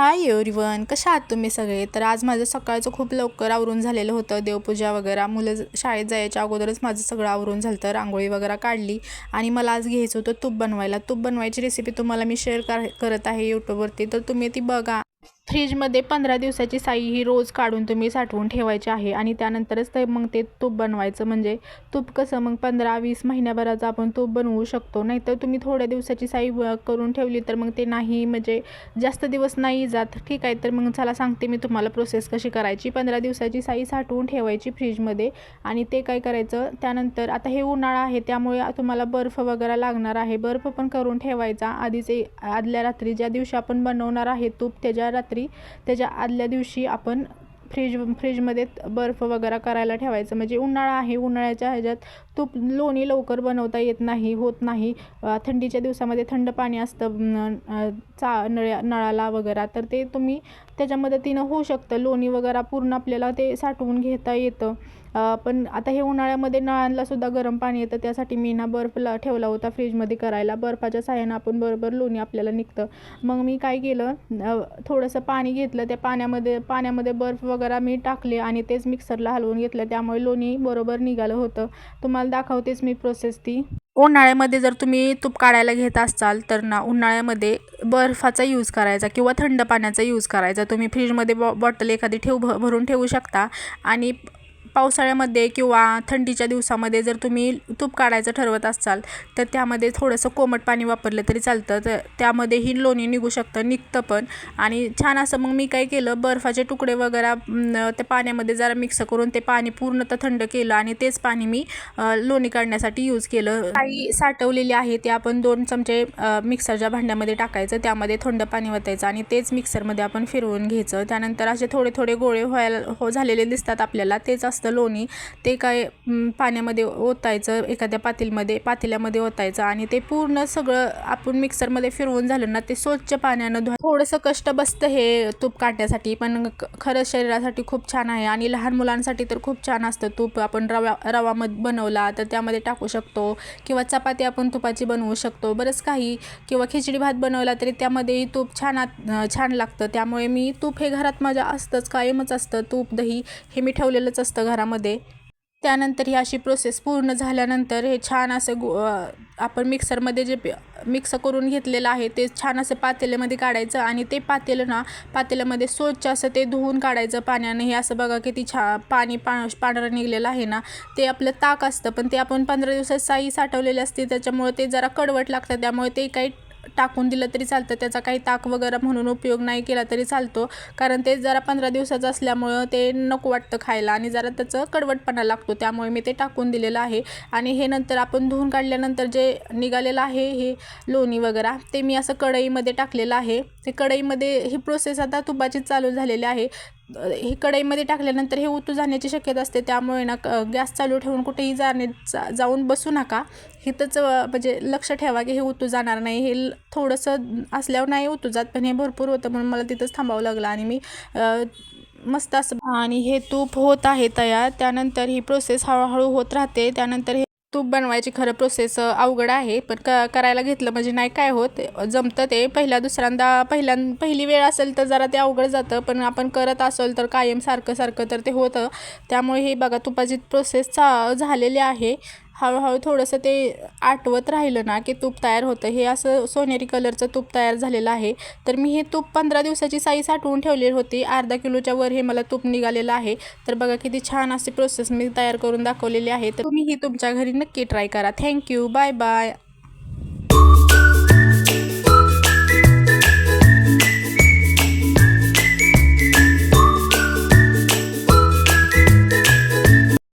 Hi everyone, कशा आहात तुम्ही सगळे? तर आज माझं सकाळचं खूप लवकर आवरून झालेलं होतं. देवपूजा वगैरे, मुलं शाळेत जायच्या अगोदरच माझं सगळं आवरून झालं होतं. रांगोळी वगैरे काढली आणि मला आज घ्यायचं होतं तूप बनवायला. तूप बनवायची रेसिपी तुम्हाला मी शेअर करत आहे यूट्यूबवरती, तर तुम्ही ती बघा. फ्रीजमध्ये 15 दिवसाची साई ही रोज काढून तुम्ही साठवून ठेवायची आहे आणि त्यानंतरच मग ते तूप बनवायचं. म्हणजे तूप कसं मग 15-20 महिन्याभराचं आपण तूप बनवू शकतो. नाहीतर तुम्ही थोड्या दिवसाची साई करून ठेवली तर मग ते नाही, म्हणजे जास्त दिवस नाही जात. ठीक आहे, तर मग चला सांगते मी तुम्हाला प्रोसेस कशी करायची. 15 दिवसाची साई साठवून ठेवायची फ्रीजमध्ये आणि ते काय करायचं त्यानंतर, आता हे उन्हाळा आहे त्यामुळे तुम्हाला बर्फ वगैरे लागणार आहे. बर्फ पण करून ठेवायचा आधीच. आदल्या रात्री ज्या दिवशी आपण बनवणार आहे तूप त्याच्या आदल्या दिवशी आपण फ्रीजमध्ये बर्फ वगैरे करायला ठेवायचं. म्हणजे उन्हाळा आहे, उन्हाळ्याच्या ह्याच्यात तूप लोणी लवकर बनवता होत नाही. थंडीच्या दिवसामध्ये थंड पाणी असतं नळाला वगैरे, तर ते तुम्ही त्याच्या मदतीनं होऊ शकतं. लोणी वगैरे पूर्ण आपल्याला ते साठवून घेता येतं. पण आता हे उन्हाळ्यामध्ये नळांना सुद्धा गरम पाणी येतं, त्यासाठी मी बर्फ ठेवला होता फ्रीजमध्ये करायला. बर्फाच्या साहाय्यानं आपण बरोबर लोणी आपल्याला निघतं. मग मी काय केलं, थोडंसं पाणी घेतलं, त्या पाण्यामध्ये बर्फ वगैरे मी टाकले आणि तेच मिक्सरला हलवून घेतलं, त्यामुळे लोणी बरोबर निघालं होतं. तुम्हाला दाखवतेच मी प्रोसेस ती. उन्हाळ्यामध्ये जर तुम्ही तूप काढायला घेत असाल तर उन्हाळ्यामध्ये बर्फाचा यूज करायचा किंवा थंड पाण्याचा यूज करायचा. तुम्ही फ्रीजमध्ये बॉटल एखादी भरून ठेवू शकता. आणि पावसाळ्यामध्ये किंवा थंडीच्या दिवसामध्ये जर तुम्ही तूप काढायचं ठरवत असाल तर त्यामध्ये थोडंसं कोमट पाणी वापरलं तरी चालतं. तर त्यामध्येही लोणी निघतं पण. आणि छान असं मग मी काय केलं, बर्फाचे तुकडे वगैरे त्या पाण्यामध्ये जरा मिक्स करून ते पाणी पूर्णतः थंड केलं आणि तेच पाणी मी लोणी काढण्यासाठी यूज केलं. काही साठवलेली आहे ते आपण 2 चमचे मिक्सरच्या भांड्यामध्ये टाकायचं, त्यामध्ये थंड पाणी वतायचं आणि तेच मिक्सरमध्ये आपण फिरवून घ्यायचं. त्यानंतर असे थोडे थोडे गोळे झालेले दिसतात आपल्याला, तेच असतं लोणी. ते काय पाण्यामध्ये ओतायचं, एखाद्या पातेल्यामध्ये ओतायचं आणि ते पूर्ण सगळं आपण मिक्सरमध्ये फिरवून झालं ना, ते स्वच्छ पाण्यानं थोडंसं कष्ट बसतं हे तूप काढण्यासाठी, पण खरंच शरीरासाठी खूप छान आहे. आणि लहान मुलांसाठी तर खूप छान असतं तूप. आपण रवा बनवला तर त्यामध्ये टाकू शकतो किंवा चपाती आपण तुपाची बनवू शकतो, बरंच काही. किंवा खिचडी भात बनवला तरी त्यामध्येही तूप छान लागतं. त्यामुळे मी तूप हे घरात माझ्या असतंच, कायमच असतं. तूप दही हे मी ठेवलेलंच असतं घरामध्ये. त्यानंतर ही अशी प्रोसेस पूर्ण झाल्यानंतर हे छान असं आपण मिक्सरमध्ये जे मिक्स करून घेतलेलं आहे ते छान असं पातेल्यामध्ये काढायचं आणि ते पातेल्यामध्ये स्वच्छ असं ते धुवून काढायचं पाण्याने. हे असं बघा किती पाणी पांढरं निघलेलं आहे ना, ते आपलं ताक असतं. पण ते आपण 15 दिवसात साई साठवलेली असते, त्याच्यामुळे ते जरा कडवट लागतं. त्यामुळे ते काही टाकून दिलं तरी चालतं, त्याचा काही ताक वगैरे म्हणून उपयोग नाही केला तरी चालतो. कारण ते जरा 15 दिवसाचं असल्यामुळं ते नको वाटतं खायला आणि जरा त्याचं कडवटपणा लागतो, त्यामुळे मी ते टाकून दिलेलं आहे. आणि हे नंतर आपण धुवून काढल्यानंतर जे निघालेलं आहे हे लोणी वगैरे, ते मी असं कढईमध्ये टाकलेलं आहे. ते कढईमध्ये ही प्रोसेस आता तुपाची चालू झालेली आहे. हे कढईमध्ये टाकल्यानंतर हे उतू जाण्याची शक्यता असते, त्यामुळे गॅस चालू ठेवून कुठेही जाऊन बसू नका. हिथंच म्हणजे लक्ष ठेवा की हे उतू जाणार नाही. हे थोडंसं असल्यावर नाही उतू जात, पण हे भरपूर होतं म्हणून मला तिथंच थांबावं लागलं आणि मी मस्त असं. आणि हे तूप होत आहे तयार. त्यानंतर ही प्रोसेस हळूहळू होत राहते. त्यानंतर हे तूप बनवायची खरं प्रोसेस अवघड आहे, पण करायला घेतलं म्हणजे नाही काय होत, जमतं ते. पहिली वेळ असेल तर जरा ते अवघड जातं, पण आपण करत असेल तर कायम सारखं तर ते होतं. त्यामुळे हे बघा तुपाची प्रोसेस झालेली आहे. हळूहळू थोडंसं ते आटवत राहिलं ना की तूप तयार होतं. हे असं सोनेरी कलरचं तूप तयार झालेलं आहे. तर मी हे तूप 15 दिवसाची साई साठवून ठेवलेली होती. अर्धा किलोच्या वर हे मला तूप निघालेलं आहे. तर बघा किती छान अशी प्रोसेस मी तयार करून दाखवलेली आहे. तर तुम्ही ही तुमच्या घरी नक्की ट्राय करा. Thank you, bye bye.